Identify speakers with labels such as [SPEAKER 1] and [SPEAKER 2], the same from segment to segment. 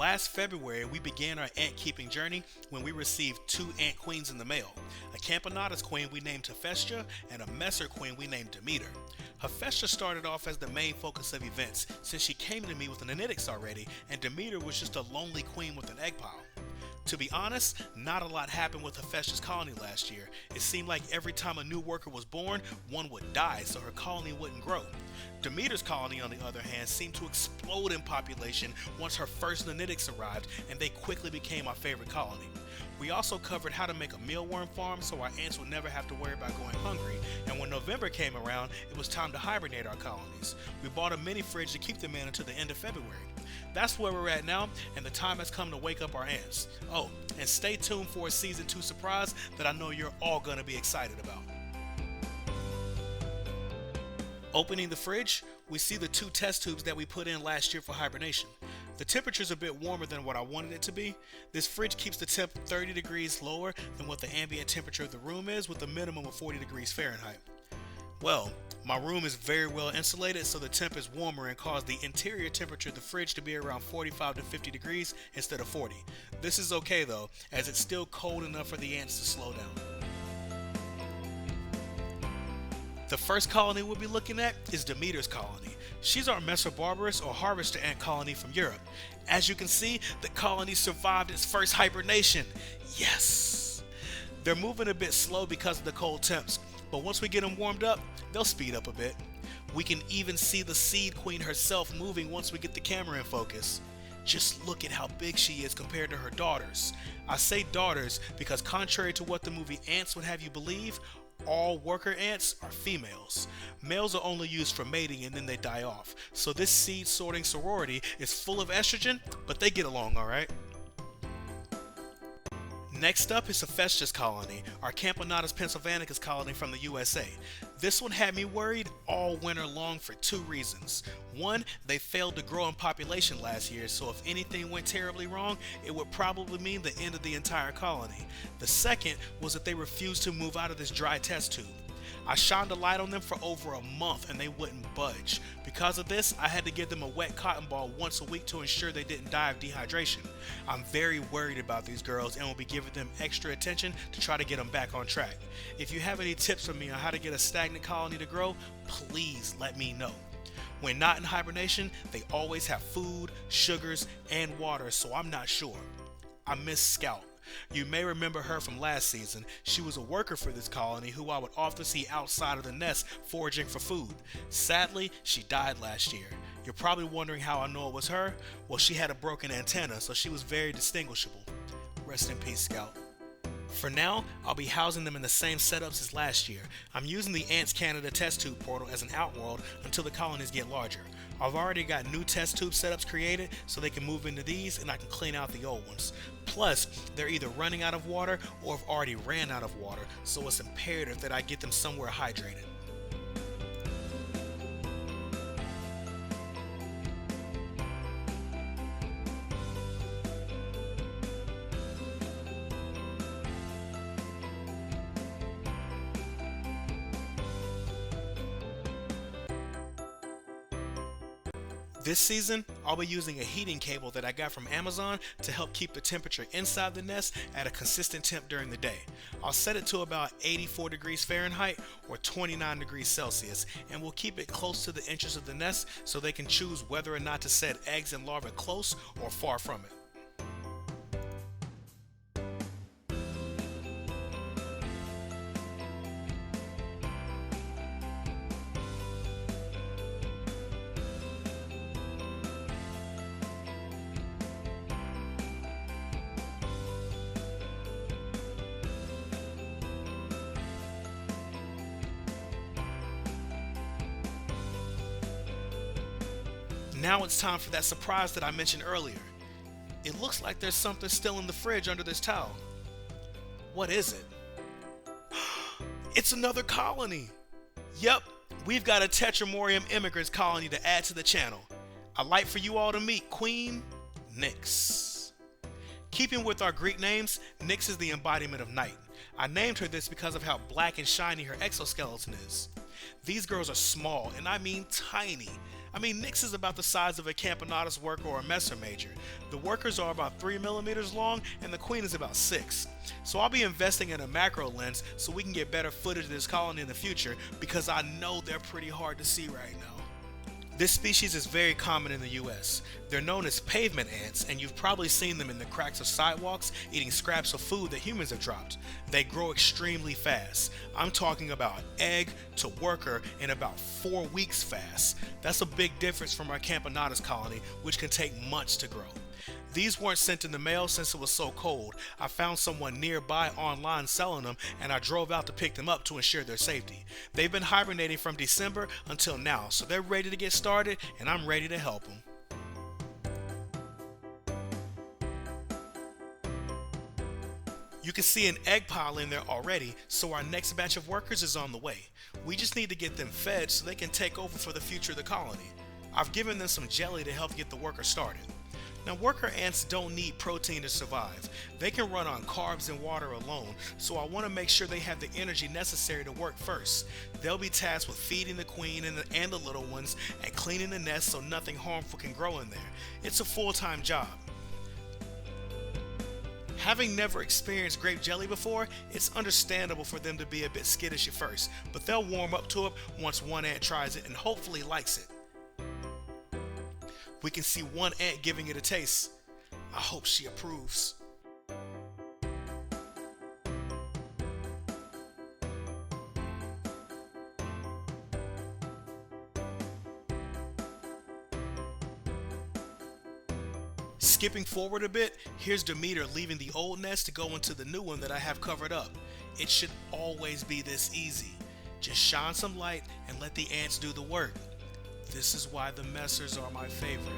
[SPEAKER 1] Last February, we began our ant keeping journey when we received two ant queens in the mail. A Camponotus queen we named Hephaestia and a Messer queen we named Demeter. Hephaestia started off as the main focus of events since she came to me with an Anitix already, and Demeter was just a lonely queen with an egg pile. To be honest, not a lot happened with Hephaestia's colony last year. It seemed like every time a new worker was born, one would die so her colony wouldn't grow. Demeter's colony, on the other hand, seemed to explode in population once her first Nanitics arrived, and they quickly became our favorite colony. We also covered how to make a mealworm farm so our ants would never have to worry about going hungry, and when November came around, it was time to hibernate our colonies. We bought a mini fridge to keep them in until the end of February. That's where we're at now, and the time has come to wake up our ants. Oh, and stay tuned for a season 2 surprise that I know you're all going to be excited about. Opening the fridge, we see the 2 test tubes that we put in last year for hibernation. The temperature's a bit warmer than what I wanted it to be. This fridge keeps the temp 30 degrees lower than what the ambient temperature of the room is, with a minimum of 40 degrees Fahrenheit. Well, my room is very well insulated, so the temp is warmer and caused the interior temperature of the fridge to be around 45 to 50 degrees instead of 40. This is okay though, as it's still cold enough for the ants to slow down. The first colony we'll be looking at is Demeter's colony. She's our Messer barbarus or harvester ant colony from Europe. As you can see, the colony survived its first hibernation. Yes! They're moving a bit slow because of the cold temps, but once we get them warmed up, they'll speed up a bit. We can even see the seed queen herself moving once we get the camera in focus. Just look at how big she is compared to her daughters. I say daughters because contrary to what the movie Ants would have you believe, all worker ants are females. Males are only used for mating and then they die off. So this seed sorting sorority is full of estrogen, but they get along alright. Next up is Hephaestia's colony, our Camponotus pennsylvanicus colony from the USA. This one had me worried all winter long for 2 reasons. One, they failed to grow in population last year, so if anything went terribly wrong, it would probably mean the end of the entire colony. The second was that they refused to move out of this dry test tube. I shined a light on them for over a month and they wouldn't budge. Because of this, I had to give them a wet cotton ball once a week to ensure they didn't die of dehydration. I'm very worried about these girls and will be giving them extra attention to try to get them back on track. If you have any tips for me on how to get a stagnant colony to grow, please let me know. When not in hibernation, they always have food, sugars, and water, so I'm not sure. I miss Scout. You may remember her from last season. She was a worker for this colony who I would often see outside of the nest foraging for food. Sadly, she died last year. You're probably wondering how I know it was her. Well, she had a broken antenna, so she was very distinguishable. Rest in peace, Scout. For now, I'll be housing them in the same setups as last year. I'm using the Ants Canada test tube portal as an outworld until the colonies get larger. I've already got new test tube setups created so they can move into these and I can clean out the old ones. Plus, they're either running out of water or have already ran out of water, so it's imperative that I get them somewhere hydrated. This season, I'll be using a heating cable that I got from Amazon to help keep the temperature inside the nest at a consistent temp during the day. I'll set it to about 84 degrees Fahrenheit or 29 degrees Celsius, and we'll keep it close to the entrance of the nest so they can choose whether or not to set eggs and larvae close or far from it. Now it's time for that surprise that I mentioned earlier. It looks like there's something still in the fridge under this towel. What is it? It's another colony! Yep, we've got a Tetramorium immigrants colony to add to the channel. I'd like for you all to meet Queen Nyx. Keeping with our Greek names, Nyx is the embodiment of night. I named her this because of how black and shiny her exoskeleton is. These girls are small, and I mean tiny. I mean, Nix is about the size of a Camponotus worker or a Messer Major. The workers are about 3 millimeters long and the queen is about 6. So I'll be investing in a macro lens so we can get better footage of this colony in the future because I know they're pretty hard to see right now. This species is very common in the US. They're known as pavement ants, and you've probably seen them in the cracks of sidewalks eating scraps of food that humans have dropped. They grow extremely fast. I'm talking about egg to worker in about 4 weeks fast. That's a big difference from our Camponotus colony, which can take months to grow. These weren't sent in the mail since it was so cold. I found someone nearby online selling them and I drove out to pick them up to ensure their safety. They've been hibernating from December until now, so they're ready to get started and I'm ready to help them. You can see an egg pile in there already, so our next batch of workers is on the way. We just need to get them fed so they can take over for the future of the colony. I've given them some jelly to help get the workers started. Now, worker ants don't need protein to survive. They can run on carbs and water alone, so I want to make sure they have the energy necessary to work first. They'll be tasked with feeding the queen and the little ones and cleaning the nest so nothing harmful can grow in there. It's a full-time job. Having never experienced grape jelly before, it's understandable for them to be a bit skittish at first, but they'll warm up to it once one ant tries it and hopefully likes it. We can see one ant giving it a taste. I hope she approves. Skipping forward a bit, here's Demeter leaving the old nest to go into the new one that I have covered up. It should always be this easy. Just shine some light and let the ants do the work. This is why the Messers are my favorite.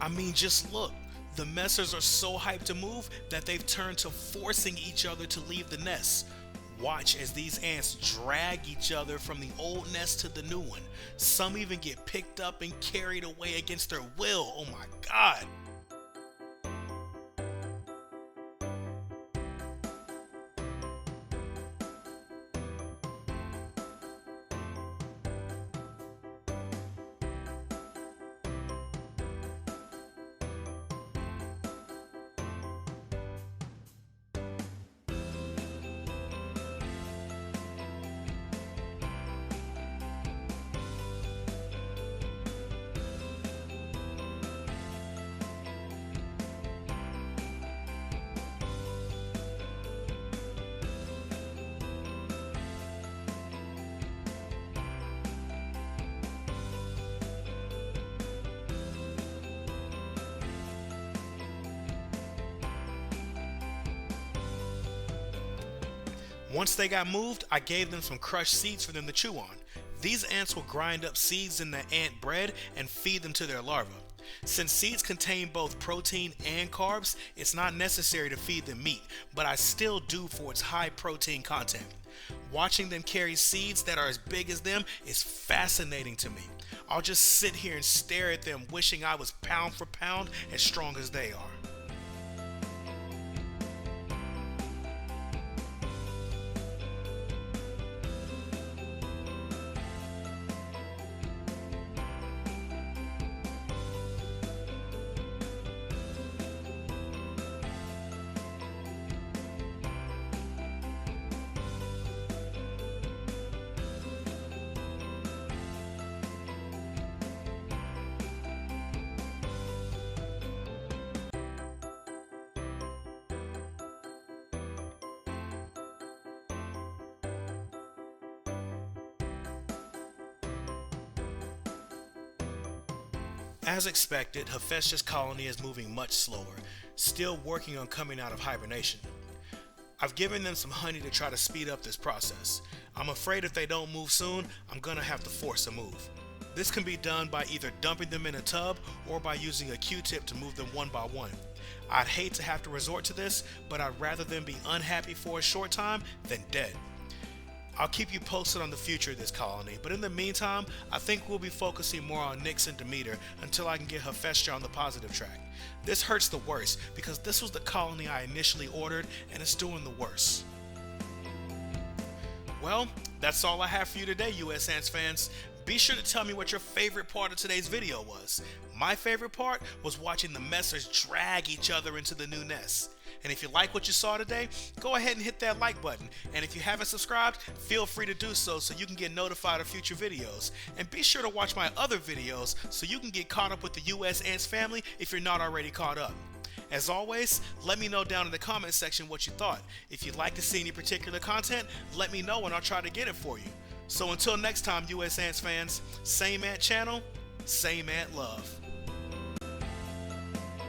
[SPEAKER 1] I mean, just look. The Messers are so hyped to move that they've turned to forcing each other to leave the nest. Watch as these ants drag each other from the old nest to the new one. Some even get picked up and carried away against their will. Oh my God. Once they got moved, I gave them some crushed seeds for them to chew on. These ants will grind up seeds in the ant bread and feed them to their larvae. Since seeds contain both protein and carbs, it's not necessary to feed them meat, but I still do for its high protein content. Watching them carry seeds that are as big as them is fascinating to me. I'll just sit here and stare at them wishing I was pound for pound as strong as they are. As expected, Hephaestus' colony is moving much slower, still working on coming out of hibernation. I've given them some honey to try to speed up this process. I'm afraid if they don't move soon, I'm gonna have to force a move. This can be done by either dumping them in a tub or by using a Q-tip to move them one by one. I'd hate to have to resort to this, but I'd rather them be unhappy for a short time than dead. I'll keep you posted on the future of this colony, but in the meantime, I think we'll be focusing more on Nyx and Demeter until I can get Hephaestra on the positive track. This hurts the worst because this was the colony I initially ordered and it's doing the worst. Well, that's all I have for you today, USAnts fans. Be sure to tell me what your favorite part of today's video was. My favorite part was watching the messers drag each other into the new nest. And if you like what you saw today, go ahead and hit that like button. And if you haven't subscribed, feel free to do so you can get notified of future videos. And be sure to watch my other videos so you can get caught up with the USAnts family if you're not already caught up. As always, let me know down in the comment section what you thought. If you'd like to see any particular content, let me know and I'll try to get it for you. So until next time, USAnts fans, same ant channel, same ant love.